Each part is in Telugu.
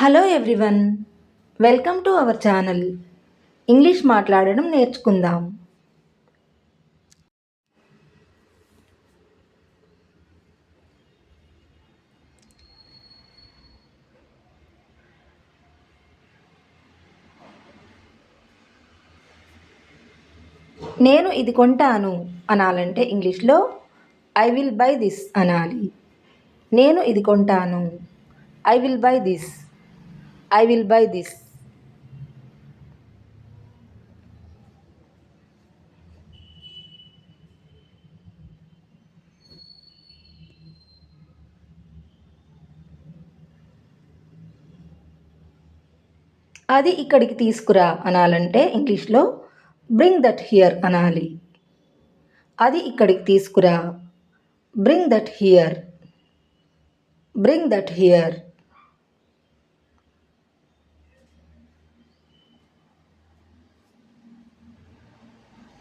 Hello everyone, welcome to our channel. English మాట్లాడడం నేర్చుకుందాం. నేను ఇది కొంటాను అనాలంటే ఇంగ్లీష్లో ఐ విల్ బై దిస్ అనాలి. నేను ఇది కొంటాను, I will buy this, I will buy this. అది ఇక్కడికి తీసుకురా అనాలంటే ఇంగ్లీష్లో బ్రింగ్ దట్ హియర్ అనాలి. అది ఇక్కడికి తీసుకురా, bring that here, bring that here.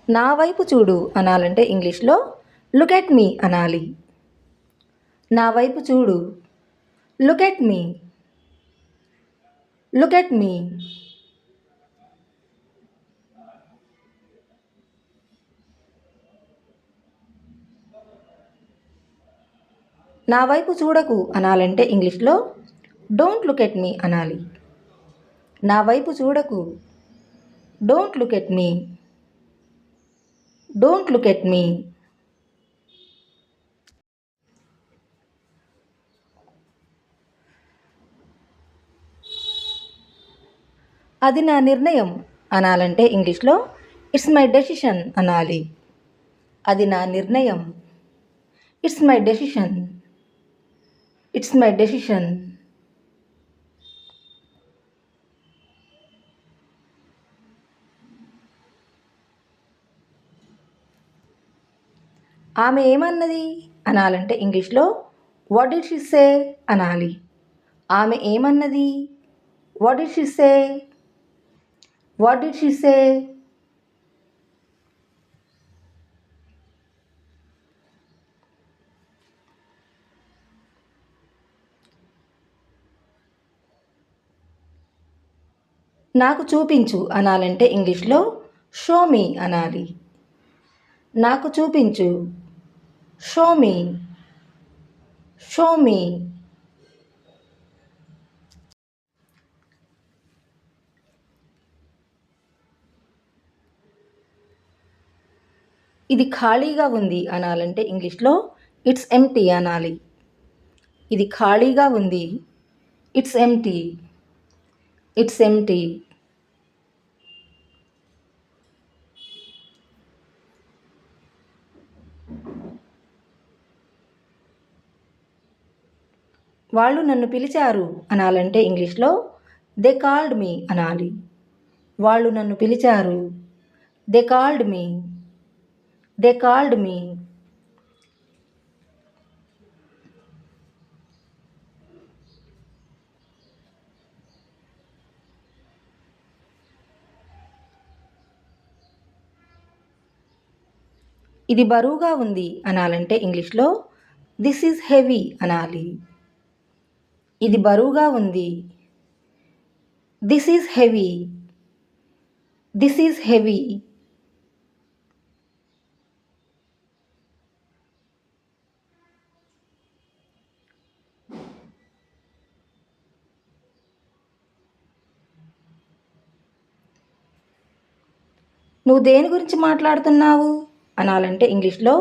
నా వైపు చూడు అనాలంటే ఇంగ్లీష్లో లుక్ ఎట్ మీ అనాలి. నా వైపు చూడు, look at me, look at me. నా వైపు చూడకు అనాలంటే ఇంగ్లీష్లో డోంట్ లుక్ ఎట్ మీ అనాలి. నా వైపు చూడకు, don't look at me, don't look at me. అది నా నిర్ణయం అనాలంటే ఇంగ్లీష్లో ఇట్స్ మై డెసిషన్ అనాలి. అది నా నిర్ణయం, it's my decision, it's my decision. ఆమె ఏమన్నది అనాలంటే ఇంగ్లీష్లో వాట్ డిడ్ షీ సే అనాలి. ఆమె ఏమన్నది, what did she say, what did she సే. నాకు చూపించు అనాలంటే ఇంగ్లీష్లో షో మీ అనాలి. నాకు చూపించు, షో మీ, షో మీ. ఇది ఖాళీగా ఉంది అనాలంటే ఇంగ్లీష్లో ఇట్స్ ఎంప్టీ అనాలి. ఇది ఖాళీగా ఉంది, ఇట్స్ ఎంప్టీ, ఇట్స్ ఎంప్టీ. వాళ్ళు నన్ను పిలిచారు అనాలంటే ఇంగ్లీష్లో దే కాల్డ్ మీ అనాలి. వాళ్ళు నన్ను పిలిచారు, they called me, they called me. ఇది బరువుగా ఉంది అనాలంటే ఇంగ్లీష్లో దిస్ ఈజ్ హెవీ అనాలి. ఇది బరువుగా ఉంది, this is heavy, this is heavy. నువ్వు దేని గురించి మాట్లాడుతున్నావు అనాలంటే ఇంగ్లీష్లో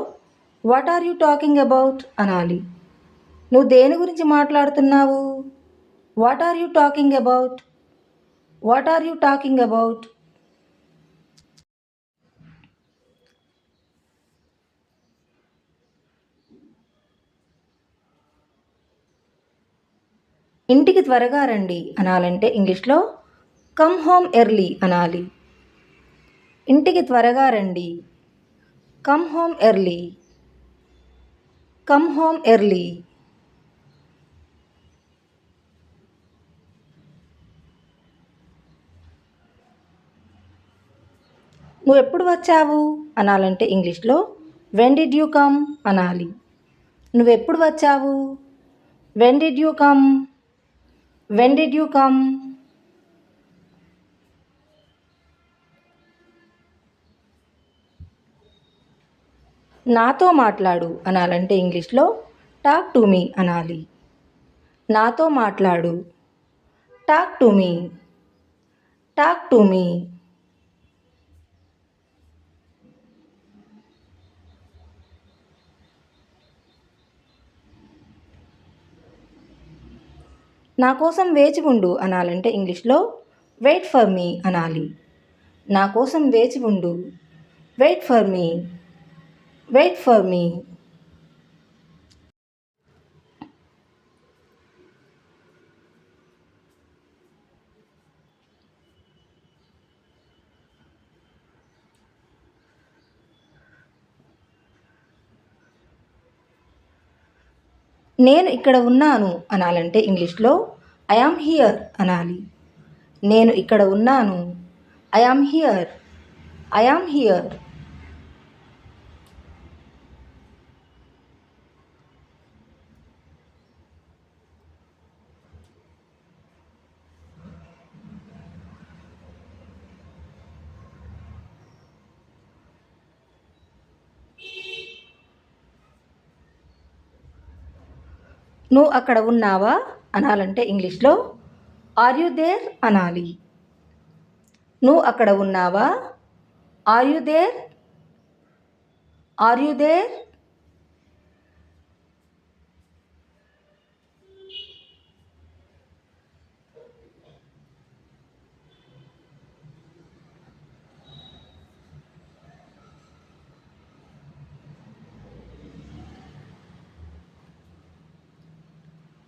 what are you talking about అనాలి. నువ్వు దేని గురించి మాట్లాడుతున్నావు, what are you talking about, what are you talking about. ఇంటికి త్వరగా రండి అనాలంటే ఇంగ్లీష్లో కమ్ హోమ్ ఎర్లీ అనాలి. ఇంటికి త్వరగా రండి, come home early, come home early. నువ్వు ఎప్పుడు వచ్చావు అనాలంటే ఇంగ్లీష్లో వెన్ డిడ్ యూ కమ్ అనాలి. నువ్వెప్పుడు వచ్చావు, when did you come, when did you come? నాతో మాట్లాడు అనాలంటే ఇంగ్లీష్లో టాక్ టు మీ అనాలి. నాతో మాట్లాడు. Talk to me. Talk to me. నా కోసం వేచి ఉండు అనాలంటే ఇంగ్లీష్లో వెయిట్ ఫర్ మీ అనాలి. నా కోసం వేచి ఉండు. Wait for me. Wait for me. నేను ఇక్కడ ఉన్నాను అనాలంటే ఇంగ్లీష్లో ఐ యామ్ హియర్ అనాలి. నేను ఇక్కడ ఉన్నాను. I am here. I am here. నువ్వు అక్కడ ఉన్నావా అనాలంటే ఇంగ్లీష్లో ఆర్ యు దేర్ అనాలి. నువ్వు అక్కడ ఉన్నావా? Are you there? Are you there?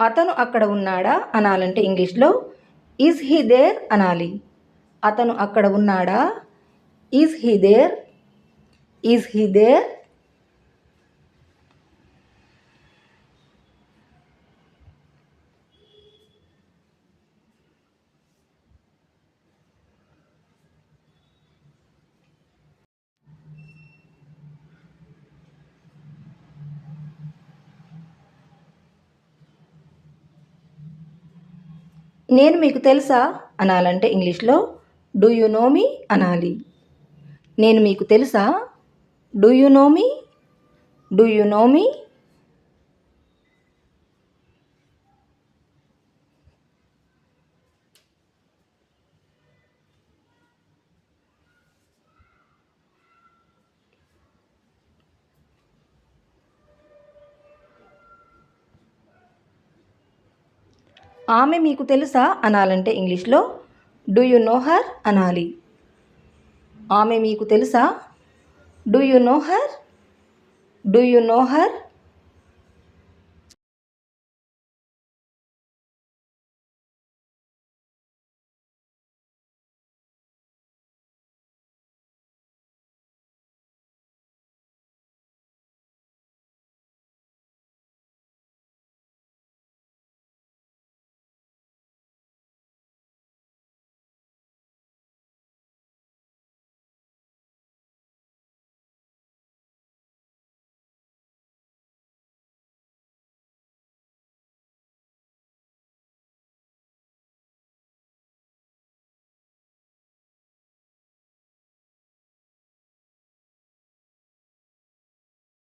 అతను అక్కడ ఉన్నాడా అనాలంటే ఇంగ్లీష్లో ఈజ్ హీ దేర్ అనాలి. అతను అక్కడ ఉన్నాడా? Is he there? Is he there? నేను మీకు తెలుసా అనాలంటే ఇంగ్లీష్లో డూ యు నో మీ అనాలి. నేను మీకు తెలుసా? Do you know me? Do you know me? ఆమె మీకు తెలుసా అనాలంటే ఇంగ్లీష్లో డూ యు నో హర్ అనాలి. ఆమె మీకు తెలుసా? Do you know her? Do you know her?